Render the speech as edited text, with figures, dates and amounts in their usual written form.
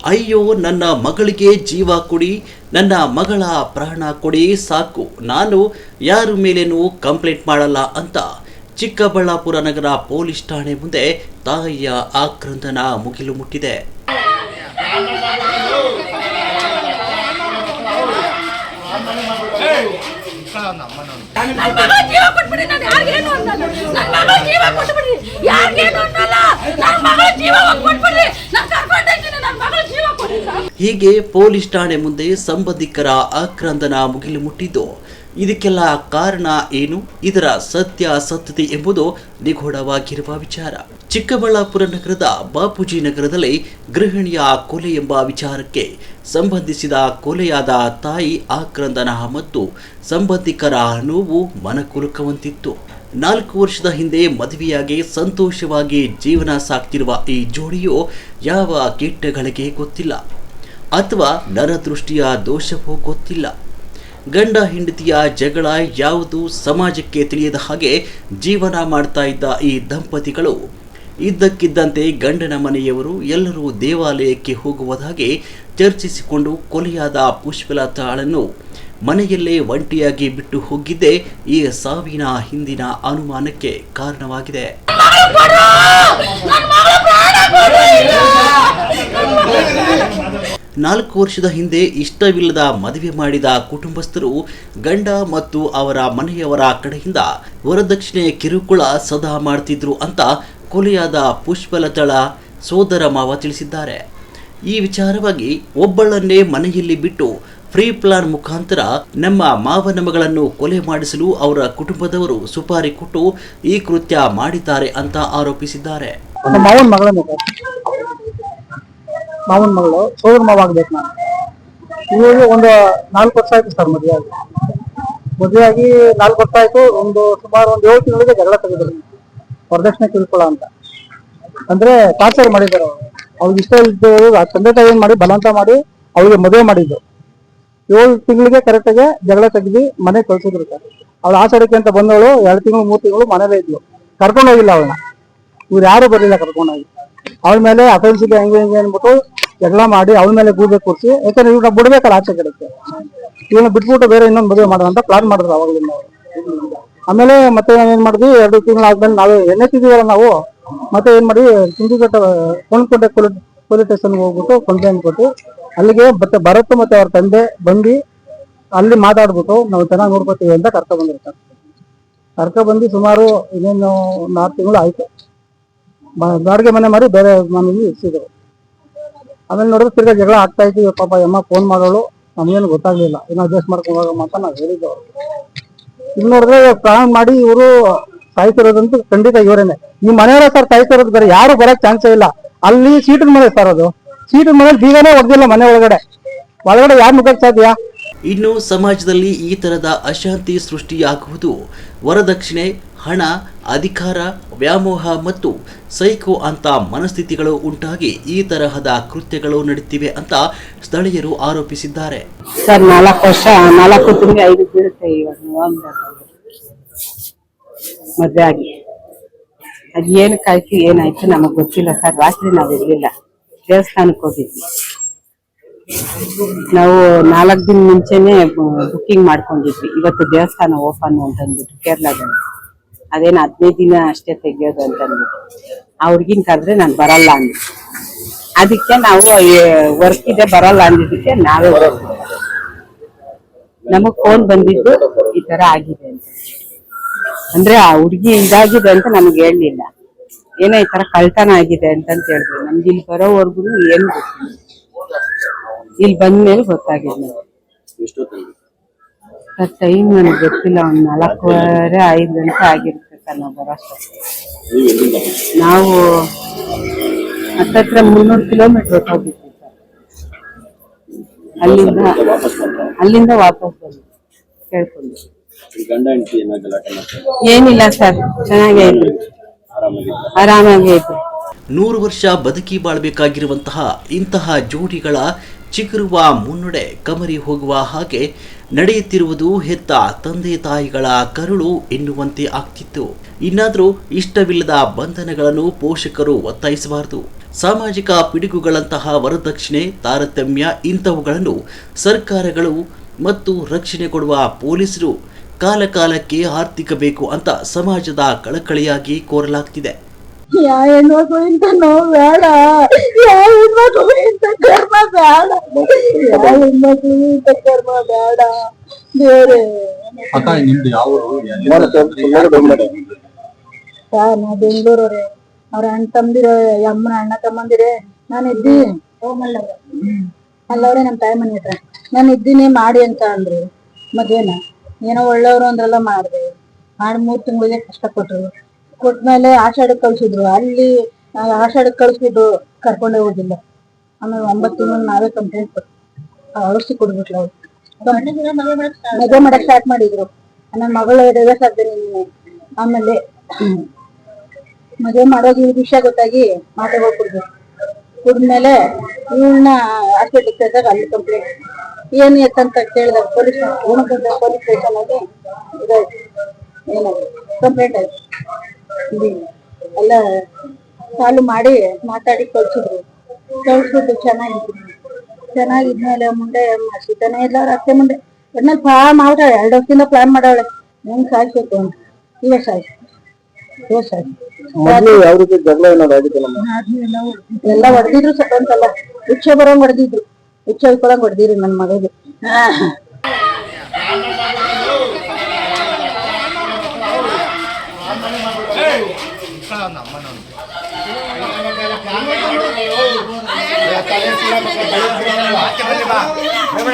ಅಯ್ಯೋ, ನನ್ನ ಮಗಳಿಗೆ ಜೀವ ಕೊಡಿ, ನನ್ನ ಮಗಳ ಪ್ರಾಣ ಕೊಡಿ, ಸಾಕು, ನಾನು ಯಾರ ಮೇಲೇನೂ ಕಂಪ್ಲೇಂಟ್ ಮಾಡಲ್ಲ ಅಂತ ಚಿಕ್ಕಬಳ್ಳಾಪುರ ನಗರ ಪೊಲೀಸ್ ಠಾಣೆ ಮುಂದೆ ತಾಯಿಯ ಆಕ್ರಂದನ ಮುಗಿಲು ಮುಟ್ಟಿದೆ. ಹೀಗೆ ಪೊಲೀಸ್ ಠಾಣೆ ಮುಂದೆ ಸಂಬಂಧಿಕರ ಆಕ್ರಂದನ ಮುಗಿಲು ಮುಟ್ಟಿದ್ದು. ಇದಕ್ಕೆಲ್ಲ ಕಾರಣ ಏನು, ಇದರ ಸತ್ಯಾಸತ್ಯತೆ ಎಂಬುದು ನಿಗೂಢವಾಗಿರುವ ವಿಚಾರ. ಚಿಕ್ಕಬಳ್ಳಾಪುರ ನಗರದ ಬಾಪೂಜಿ ನಗರದಲ್ಲಿ ಗೃಹಿಣಿಯ ಕೊಲೆ ಎಂಬ ವಿಚಾರಕ್ಕೆ ಸಂಬಂಧಿಸಿದ ಕೊಲೆಯಾದ ತಾಯಿ ಆಕ್ರಂದನ ಮತ್ತು ಸಂಬಂಧಿಕರ ನೋವು ಮನಕುಲುಕುವಂತಿತ್ತು. 4 ವರ್ಷದ ಹಿಂದೆ ಮದುವೆಯಾಗಿ ಸಂತೋಷವಾಗಿ ಜೀವನ ಸಾಕ್ತಿರುವ ಈ ಜೋಡಿಯು ಯಾವ ಕೆಟ್ಟಗಳಿಗೆ ಗೊತ್ತಿಲ್ಲ ಅಥವಾ ನರದೃಷ್ಟಿಯ ದೋಷವೂ ಗೊತ್ತಿಲ್ಲ. ಗಂಡ ಹೆಂಡತಿಯ ಜಗಳ ಯಾವುದು ಸಮಾಜಕ್ಕೆ ತಿಳಿಯದ ಹಾಗೆ ಜೀವನ ಮಾಡ್ತಾ ಇದ್ದ ಈ ದಂಪತಿಗಳು ಇದ್ದಕ್ಕಿದ್ದಂತೆ ಗಂಡನ ಮನೆಯವರು ಎಲ್ಲರೂ ದೇವಾಲಯಕ್ಕೆ ಹೋಗುವುದಾಗಿ ಚರ್ಚಿಸಿಕೊಂಡು ಕೊಲೆಯಾದ ಪುಷ್ಪಲತಾಳನ್ನು ಮನೆಯಲ್ಲೇ ಒಂಟಿಯಾಗಿ ಬಿಟ್ಟು ಹೋಗಿದ್ದೇ ಈ ಸಾವಿನ ಹಿಂದಿನ ಅನುಮಾನಕ್ಕೆ ಕಾರಣವಾಗಿದೆ. 4 ವರ್ಷದ ಹಿಂದೆ ಇಷ್ಟವಿಲ್ಲದ ಮದುವೆ ಮಾಡಿದ ಕುಟುಂಬಸ್ಥರು ಗಂಡ ಮತ್ತು ಅವರ ಮನೆಯವರ ಕಡೆಯಿಂದ ವರದಕ್ಷಿಣೆ ಕಿರುಕುಳ ಸದಾ ಮಾಡ್ತಿದ್ರು ಅಂತ ಕೊಲೆಯಾದ ಪುಷ್ಪಲತಾಳ ಸೋದರ ಮಾವ ತಿಳಿಸಿದ್ದಾರೆ. ಈ ವಿಚಾರವಾಗಿ ಒಬ್ಬಳನ್ನೇ ಮನೆಯಲ್ಲಿ ಬಿಟ್ಟು ಫ್ರೀ ಪ್ಲಾನ್ ಮುಖಾಂತರ ನಮ್ಮ ಮಾವನ ಮಗಳನ್ನು ಕೊಲೆ ಮಾಡಿಸಲು ಅವರ ಕುಟುಂಬದವರು ಸುಪಾರಿ ಕೊಟ್ಟು ಈ ಕೃತ್ಯ ಮಾಡಿದ್ದಾರೆ ಅಂತ ಆರೋಪಿಸಿದ್ದಾರೆ. ಮಾವನ ಮಗಳು ಸೋದರ ಮಾವ ಆಗ್ಬೇಕು. ನಾನು ಇವಾಗ ಒಂದು 4 ವರ್ಷ ಆಯ್ತು ಸರ್ ಮದುವೆಯಾಗಿ 4 ವರ್ಷ ಆಯ್ತು. ಸುಮಾರು 7 ತಿಂಗಳಿಗೆ ಜಗಳ ತೆಗೆದ್ರು. ವರದಕ್ಷಿಣೆ ಕಿರುಕುಳ ಅಂತ ಅಂದ್ರೆ ಟಾರ್ಚರ್ ಮಾಡಿದ್ದಾರೆ. ಅವ್ರಿಗೆ ಇಷ್ಟ ಇದ್ದವರು ತಂದೆ ತಾಯಿ ಏನ್ ಮಾಡಿ ಬಲವಂತ ಮಾಡಿ ಅವ್ರಿಗೆ ಮದುವೆ ಮಾಡಿದ್ದು. 7 ತಿಂಗಳಿಗೆ ಕರೆಕ್ಟಾಗಿ ಜಗಳ ತೆಗೆದು ಮನೆ ಕಳ್ಸಿದ್ರು ಸರ್. ಅವಳು ಆಚರಣೆಗೆ ಅಂತ ಬಂದವಳು 2 ತಿಂಗಳು 3 ತಿಂಗಳು ಮನೇಲೇ ಇದ್ಲು. ಕರ್ಕೊಂಡು ಹೋಗಿಲ್ಲ ಅವಳನ್ನ. ಇವ್ರು ಯಾರು ಬರಲಿಲ್ಲ ಕರ್ಕೊಂಡೋಗಿ. ಅವಳ ಮೇಲೆ ಅಫೆನ್ಸಿಗೆ ಹೆಂಗೆ ಅನ್ಬಿಟ್ಟು ಜಗಳ ಮಾಡಿ ಅವಳ ಮೇಲೆ ಗೂಬೆ ಕೂರಿಸಿ, ಯಾಕಂದ್ರೆ ಇವ್ರನ್ನ ಬಿಡ್ಬೇಕಲ್ಲ ಆಚೆ ಕಡೆಗೆ, ಇವನ್ನ ಬಿಟ್ಬಿಟ್ಟು ಬೇರೆ ಇನ್ನೊಂದು ಮದುವೆ ಮಾಡೋಣ ಅಂತ ಪ್ಲಾನ್ ಮಾಡಿದ್ರು ಅವಾಗಲಿಂದ ಅವರು. ಆಮೇಲೆ ಮತ್ತೆ ಏನ್ ಮಾಡಿದ್ವಿ, 2 ತಿಂಗಳು ಆದ್ಮೇಲೆ ನಾವು ಎಣ್ಣೆ ತಿದ್ದೀವಲ್ಲ ನಾವು, ಮತ್ತೆ ಏನ್ ಮಾಡಿ ಸಿಂಡಿಕೇಟ್ ಕೊಂಡ್ಕೊಂಡೆ ಪೊಲೀಸ್ ಸ್ಟೇಷನ್ಗೆ ಹೋಗ್ಬಿಟ್ಟು ಕಂಪ್ಲೇಂಟ್ ಕೊಟ್ಟು ಅಲ್ಲಿಗೆ ಮತ್ತೆ ಭರತ್ ಮತ್ತೆ ಅವ್ರ ತಂದೆ ಬಂದು ಅಲ್ಲಿ ಮಾತಾಡ್ಬಿಟ್ಟು ನಾವು ಚೆನ್ನಾಗಿ ನೋಡ್ಕೋತೀವಿ ಅಂತ ಕರ್ಕೊ ಬಂದಿರ್ತಾರೆ. ಕರ್ಕೊ ಬಂದು ಸುಮಾರು ಇನ್ನೇನು 4 ತಿಂಗಳು ಆಯ್ತು. ಬಾಡಿಗೆ ಮನೆ ಮಾಡಿ ಬೇರೆ ಮನೆಯಲ್ಲಿ ಇರಿಸಿದ್ರು. ಆಮೇಲೆ ನೋಡಿದ್ರೆ ತಿರ್ಗಾ ಜಗಳ ಆಗ್ತಾ ಇತ್ತು. ಪಾಪ ಅಮ್ಮ ಫೋನ್ ಮಾಡೋಳು, ನಮಗೇನು ಗೊತ್ತಾಗ್ಲಿಲ್ಲ, ಇನ್ನು ಅಡ್ಜಸ್ಟ್ ಮಾಡ್ಕೊಂಡು ಹೋಗಮ್ಮ ಅಂತ ನಾವು ಹೇಳಿದ್ದು. ಇಲ್ಲಿ ನೋಡಿದ್ರೆ ಪ್ರಾಣ ಮಾಡಿ ಇವರು ಸಾಯ್ತಿರೋದಂತೂ ಖಂಡಿತ ಇವರೇನೆ. ಈ ಮನೆಯವರ ಸರ್ ಸಾಯ್ತಿರೋದು, ಬೇರೆ ಯಾರು ಬರಕ್ ಚಾನ್ಸೇ ಇಲ್ಲ. ಅಲ್ಲಿ ಸೀಟಿನ ಮನೆ ಸರ್, ಅದು ಸೀಟಿನ ಮನೆ ಬೀಗನೇ ಒಗ್ದಿಲ್ಲ ಮನೆ ಒಳಗಡೆ ಯಾರು ಮುಖಕ್ಕೆ ಸಾಧ್ಯ? ಇನ್ನು ಸಮಾಜದಲ್ಲಿ ಈ ತರದ ಅಶಾಂತಿ ಸೃಷ್ಟಿಯಾಗುವುದು ವರದಕ್ಷಿಣೆ, ಹಣ, ಅಧಿಕಾರ, ವ್ಯಾಮೋಹ ಮತ್ತು ಸೈಕೋ ಅಂತ ಮನಸ್ಥಿತಿಗಳು ಉಂಟಾಗಿ ಈ ತರಹದ ಕೃತ್ಯಗಳು ನಡೆಯುತ್ತಿವೆ ಅಂತ ಸ್ಥಳೀಯರು ಆರೋಪಿಸಿದ್ದಾರೆ. ಸರ್ 4 ವರ್ಷ 4 ತಿಂಗಳು 5 ಬೀಳುತ್ತೆ ಇವಾಗ ಮದುವೆ ಆಗಿ. ಅದು ಏನಕ್ಕಾಯ್ತು ಏನಾಯ್ತು ನಮಗ್ ಗೊತ್ತಿಲ್ಲ ಸರ್. ರಾತ್ರಿ ನಾವಿರ್ಲಿಲ್ಲ, ದೇವಸ್ಥಾನಕ್ಕೆ ಹೋಗಿದ್ವಿ ನಾವು. 4 ದಿನ ಮುಂಚೆನೆ ಬುಕ್ಕಿಂಗ್ ಮಾಡ್ಕೊಂಡಿದ್ವಿ. ಇವತ್ತು ದೇವಸ್ಥಾನ ಓಪನ್ ಅಂತಂದ್ಬಿಟ್ಟು ಕೇರಳದಲ್ಲಿ, ಅದೇನು 15 ದಿನ ಅಷ್ಟೇ ತೆಗಿಯೋದು ಅಂತಂದ್ಬಿಟ್ಟು ಆ ಹುಡ್ಗಿನ ಕರೆದ್ರೆ ನಾನು ಬರಲ್ಲ ಅಂದ್ವಿ. ಅದಕ್ಕೆ ನಾವು ವರ್ಕ್ ಇದೆ ಬರಲ್ಲ ಅಂದಿದ್ದಕ್ಕೆ ನಾವೇ ನಮಗ್ ಫೋನ್ ಬಂದಿದ್ದು ಈ ತರ ಆಗಿದೆ ಅಂತ. ಅಂದ್ರೆ ಆ ಹುಡ್ಗಿ ಇದಾಗಿದೆ ಅಂತ ನಮ್ಗೆ ಹೇಳಲಿಲ್ಲ. ಏನೋ ಈ ತರ ಕಳ್ತನ ಆಗಿದೆ ಅಂತ ಹೇಳಿದ್ರು. ನಮ್ಗೆ ಇಲ್ಲಿ ಬರೋವರ್ಗು ಏನು ಗೊತ್ತಿಲ್ಲ. ಇಲ್ಲಿ ಬಂದ್ಮೇಲೆ ಗೊತ್ತಾಗಿದೆ. ಟೈಮ್ ನನಗೆ ಗೊತ್ತಿಲ್ಲ, 4:15 5 ಗಂಟೆ ಆಗಿರುತ್ತೆ ಸರ್ ನಾವು ಬರೋಷ್ಟು. ನಾವು ಹತ್ತತ್ರ 300 ಕಿಲೋಮೀಟರ್ ಹೋಗಿದ್ವಿ ಸರ್. ಅಲ್ಲಿಂದ ವಾಪಸ್ ಬಂದ್ವಿ ಕೇಳ್ಕೊಂಡು. ಏನಿಲ್ಲ ಸರ್, ಚೆನ್ನಾಗೇ ಇದ್ವಿ, ಆರಾಮಾಗಿ ಇದ್ವಿ. 100 ವರ್ಷ ಬದುಕಿ ಬಾಳ್ಬೇಕಾಗಿರುವಂತಹ ಇಂತಹ ಜೋಡಿಗಳ ಚಿಗುರುವ ಮುನ್ನಡೆ ಕಮರಿ ಹೋಗುವ ಹಾಗೆ ನಡೆಯುತ್ತಿರುವುದು ಹೆತ್ತ ತಂದೆ ತಾಯಿಗಳ ಕರುಳು ಎನ್ನುವಂತೆ ಆಗ್ತಿತ್ತು. ಇನ್ನಾದರೂ ಇಷ್ಟವಿಲ್ಲದ ಬಂಧನಗಳನ್ನು ಪೋಷಕರು ಒತ್ತಾಯಿಸಬಾರದು. ಸಾಮಾಜಿಕ ಪಿಡುಗುಗಳಂತಹ ವರದಕ್ಷಿಣೆ, ತಾರತಮ್ಯ ಇಂಥವುಗಳನ್ನು ಸರ್ಕಾರಗಳು ಮತ್ತು ರಕ್ಷಣೆ ಕೊಡುವ ಪೊಲೀಸರು ಕಾಲಕಾಲಕ್ಕೆ ಆರ್ಥಿಕಬೇಕು ಅಂತ ಸಮಾಜದ ಕಳಕಳಿಯಾಗಿ ಕೋರಲಾಗ್ತಿದೆ. ಯಾವ ಹೆಣ್ಮಕ್ಳು ಇಂತ ನೋವು ಬೇಡ, ಯಾವ ಹೆಣ್ಮಕ್ಳು ಇಂತ ಕರ್ಮ ಬೇಡ, ಯಾವ ಹೆಣ್ಮಕ್ಳು ಇಂತ ಕರ್ಮ ಬೇಡ ಬೇರೆ. ನಾ ಬೆಂಗಳೂರವ್ರೆ, ಅವ್ರ ಅಣ್ಣ ತಮ್ಮದಿರ ಅಮ್ಮನ ಅಣ್ಣ ತಮ್ಮಂದಿರೇ. ನಾನು ಇದ್ದಿ ಅಲ್ಲವ್ರೆ ನಮ್ಮ ತಾಯಿ ಮನೆ ಹತ್ರ ನಾನು ಇದ್ದೀನಿ ಮಾಡಿ ಅಂತ ಅಂದ್ರು. ಮದ್ವೆನ ಏನೋ ಒಳ್ಳೆಯವ್ರು ಅಂದ್ರೆಲ್ಲ ಮಾಡಿದೆ. ಮಾಡಿ 3 ತಿಂಗಳಿಗೆ ಕಷ್ಟಪಟ್ರು. ಕೊಟ್ಮೇಲೆ ಆಷಾಢಕ್ಕೆ ಕಳ್ಸಿದ್ರು. ಅಲ್ಲಿ ಆಷಾಢಕ್ಕೆ ಕಳ್ಸ್ಬಿಟ್ಟು ಕರ್ಕೊಂಡೇ ಹೋಗಿಲ್ಲ. ಆಮೇಲೆ 9 ತಿಂಗಳು ನಾವೇ ಕಂಪ್ಲೇಂಟ್ ಕೊಟ್ಟು ಔಷಧಿ ಕೊಡ್ಬಿಟ್ಲು. ಅವ್ರು ಮದುವೆ ಮಾಡಕ್ ಸ್ಟಾರ್ಟ್ ಮಾಡಿದ್ರು. ನನ್ನ ಮಗಳು ಡೈವರ್ಸ್ ಆಗ್ತೇನೆ. ಆಮೇಲೆ ಮದುವೆ ಮಾಡೋದು ಈ ವಿಷಯ ಗೊತ್ತಾಗಿ ಮಾತಾಡ್ ಕುಡ್ದು ಕುಡ್ದ್ಮೇಲೆ ಇವಳನ್ನ ಹಾಸ್ಪಿಟ್ಲಿಗೆ ಸೇರಿದಾಗ ಅಲ್ಲಿ ಕಂಪ್ಲೇಂಟ್ ಏನು ಎತ್ತಂತ ಕೇಳಿದಾಗ ಪೊಲೀಸ್ ಸ್ಟೇಷನ್ ಅಲ್ಲಿ ಇದಾಯ್ತು. ಏನಾದ್ರು ಕಂಪ್ಲೇಂಟ್ ಆಯ್ತು. ಎಲ್ಲ ಚಾಲು ಮಾಡಿ ಮಾತಾಡಿ ಕಳ್ಸ್ಬಿಟ್ಟು ಚೆನ್ನಾಗಿದ್ಮೇಲೆ ಮುಂದೆ ಸಿಗ್ತಾನೆ ಇಲ್ಲ. ಅತ್ತೆ ಮುಂದೆ ಒಟ್ನಲ್ಲಿ ಮಾಡ್ತಾಳೆ. 2 ವರ್ಷದಿಂದ ಪ್ಲಾನ್ ಮಾಡವಳೆ ಹೆಂಗ್ ಸಾಯ್ಬೇಕು ಅಂತ. ಇವತ್ತು ಸಾಯ್ತು ಎಲ್ಲ ಹೊಡೆದಿದ್ರು ಸತ್ತಂತಲ್ಲ. ಭಿಕ್ಷೆ ಬರೋಂಗ್ ಹೊಡೆದಿದ್ರು, ಭಿಕ್ಷೆ ಹೊಯ್ಕೊಳಂಗ್ ಹೊಡೆದಿದ್ರು ನನ್ನ ಮಗಳಿಗೆ.